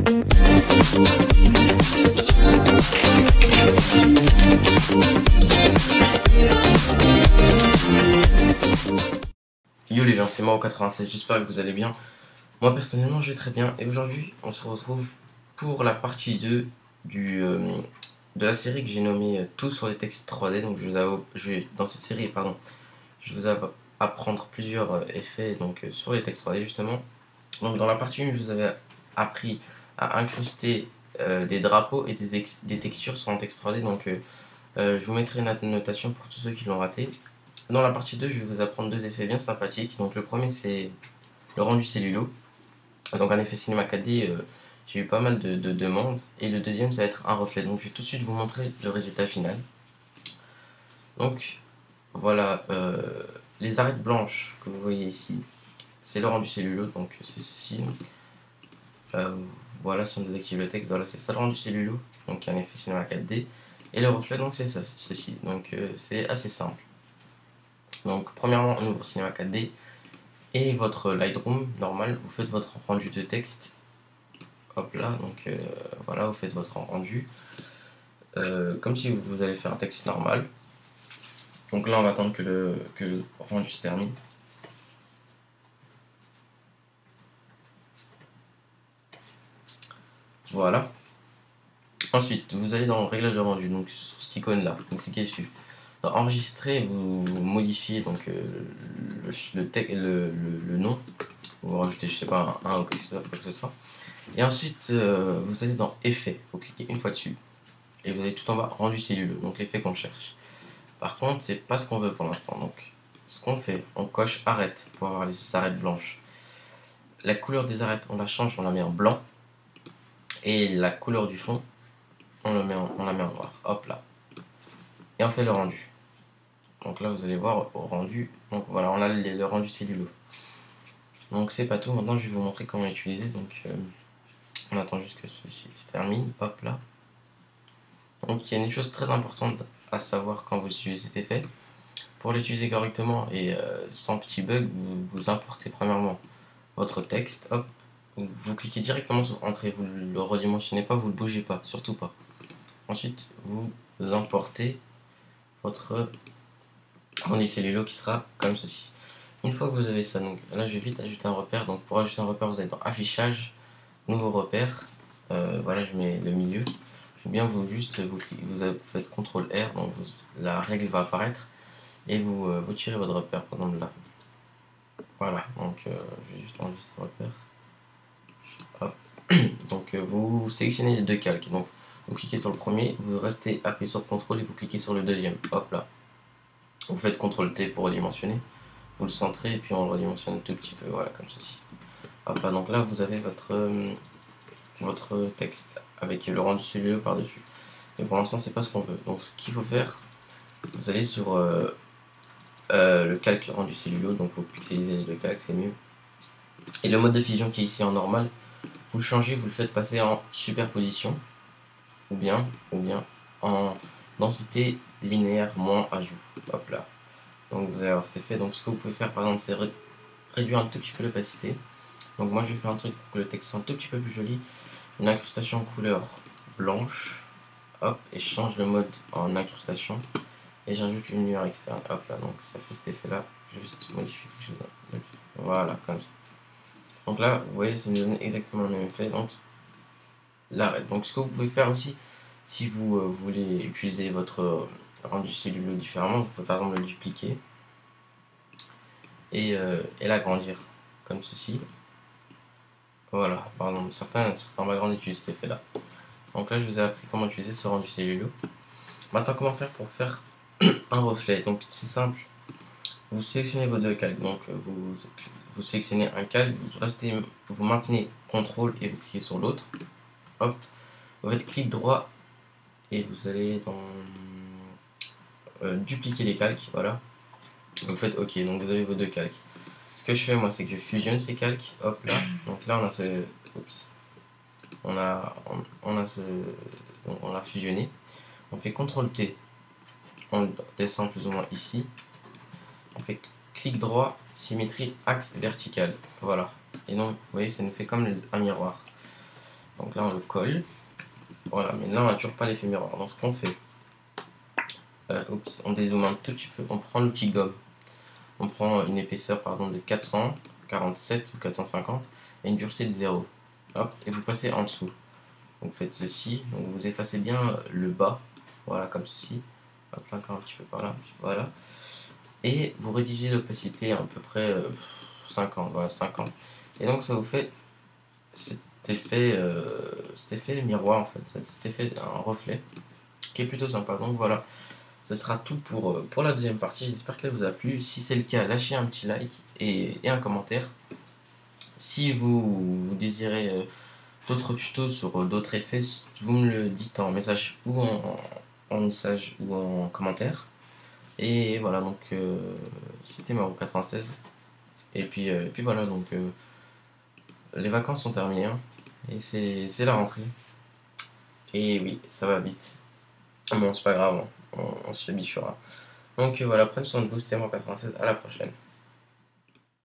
Yo les gens, c'est moi au 96, j'espère que vous allez bien. Moi personnellement je vais très bien et aujourd'hui on se retrouve pour la partie 2 de la série que j'ai nommée Tout sur les textes 3D. Donc dans cette série, pardon, je vais vous apprendre plusieurs effets sur les textes 3D justement. Donc dans la partie 1 je vous avais appris à incruster des drapeaux et des textures sur un texte 3D. Je vous mettrai une notation pour tous ceux qui l'ont raté. Dans la partie 2, je vais vous apprendre deux effets bien sympathiques. Donc le premier, c'est le rendu cellulo. Donc un effet cinéma 4D, j'ai eu pas mal de demandes. Et le deuxième, ça va être un reflet. Donc je vais tout de suite vous montrer le résultat final. Donc voilà, les arêtes blanches que vous voyez ici, c'est le rendu cellulo. Donc c'est ceci. Voilà, si on désactive le texte, voilà, c'est ça le rendu cellulo. Donc un effet cinéma 4D. Et le reflet, donc c'est ceci. Donc c'est assez simple. Donc premièrement on ouvre Cinema 4D et votre Lightroom normal, vous faites votre rendu de texte. Hop là, voilà, vous faites votre rendu comme si vous allez faire un texte normal. Donc là on va attendre que le rendu se termine. Voilà. Ensuite vous allez dans réglage de rendu, donc sur cette icône là, vous cliquez dessus. Dans enregistrer, vous modifiez donc le nom, vous rajoutez je sais pas un 1 ou quoi que ce soit. Et ensuite vous allez dans effet, vous cliquez une fois dessus et vous avez tout en bas rendu celluleux, donc l'effet qu'on cherche. Par contre c'est pas ce qu'on veut pour l'instant, donc ce qu'on fait, on coche arrête pour avoir les arêtes blanches. La couleur des arêtes on la change, on la met en blanc, et la couleur du fond on la met en noir, hop là, et on fait le rendu. Donc là vous allez voir au rendu, donc voilà, on a le rendu cellulo. Donc c'est pas tout, maintenant je vais vous montrer comment l'utiliser. Donc on attend juste que celui-ci se termine, hop là. Donc il y a une chose très importante à savoir quand vous utilisez cet effet. Pour l'utiliser correctement et sans petit bug, vous importez premièrement votre texte, hop, vous cliquez directement sur entrée, vous ne le redimensionnez pas, vous ne le bougez pas, surtout pas. Ensuite vous importez votre rendu cellulo qui sera comme ceci. Une fois que vous avez ça, donc là je vais vite ajouter un repère. Donc pour ajouter un repère, vous allez dans affichage, nouveau repère, voilà, je mets le milieu. Ou bien vous faites CTRL R, donc la règle va apparaître et vous tirez votre repère par exemple là. Voilà, donc je vais juste enlever ce repère. Hop. Donc vous sélectionnez les deux calques. Donc vous cliquez sur le premier, vous restez appuyé sur CTRL et vous cliquez sur le deuxième. Hop là. Vous faites CTRL T pour redimensionner. Vous le centrez et puis on le redimensionne un tout petit peu, voilà, comme ceci. Hop là, donc là vous avez votre texte avec le rendu cellulo par-dessus. Mais pour l'instant c'est pas ce qu'on veut. Donc ce qu'il faut faire, vous allez sur le calque rendu cellulo, donc vous pixelisez les deux calques, c'est mieux. Et le mode de fusion qui est ici en normal, vous le changez, vous le faites passer en superposition, ou bien en densité linéaire moins ajout. Hop là. Donc vous allez avoir cet effet. Donc ce que vous pouvez faire par exemple, c'est réduire un tout petit peu l'opacité. Donc moi je vais faire un truc pour que le texte soit un tout petit peu plus joli. Une incrustation en couleur blanche. Hop, et je change le mode en incrustation. Et j'ajoute une lumière externe. Hop là, donc ça fait cet effet là. Je vais juste modifier quelque chose. Voilà, comme ça. Donc là, vous voyez, ça nous donne exactement le même effet. Donc l'arrête. Donc ce que vous pouvez faire aussi, si vous voulez utiliser votre rendu cellulo différemment, vous pouvez par exemple le dupliquer et l'agrandir comme ceci. Voilà, par exemple, certains backgrounds utilisent cet effet là. Donc là je vous ai appris comment utiliser ce rendu cellulo. Maintenant comment faire pour faire un reflet. Donc c'est simple, vous sélectionnez vos deux calques. Donc vous sélectionnez un calque, vous maintenez CTRL et vous cliquez sur l'autre. Hop, vous faites clic droit et vous allez dans dupliquer les calques, voilà. Vous faites OK, donc vous avez vos deux calques. Ce que je fais moi, c'est que je fusionne ces calques, hop là. Donc là on a ce, oups, on a fusionné. On fait CTRL T, on descend plus ou moins ici. On fait clic droit, symétrie axe vertical, voilà. Et donc vous voyez, ça nous fait comme un miroir. Donc là on le colle. Voilà, mais là on n'a toujours pas l'effet miroir. Donc ce qu'on fait, on dézoome un tout petit peu, on prend l'outil gomme. On prend une épaisseur par exemple de 447 ou 450 et une dureté de 0. Hop, et vous passez en dessous. Donc vous faites ceci, donc vous effacez bien le bas, voilà comme ceci. Hop, là encore un petit peu par là, voilà. Et vous rédigez l'opacité à peu près 50, voilà 50. Et donc ça vous fait cet effet miroir en fait, cet effet un reflet qui est plutôt sympa. Donc voilà, ce sera tout pour la deuxième partie. J'espère qu'elle vous a plu. Si c'est le cas, lâchez un petit like et un commentaire. Si vous désirez d'autres tutos sur d'autres effets, vous me le dites en message ou en message ou en commentaire. Et voilà, donc c'était Maro 96. Et puis voilà, donc les vacances sont terminées, hein, et c'est la rentrée. Et oui, ça va vite. Bon, c'est pas grave, hein, on s'y habituera. Donc voilà, prenez soin de vous, c'était Maro 96, à la prochaine.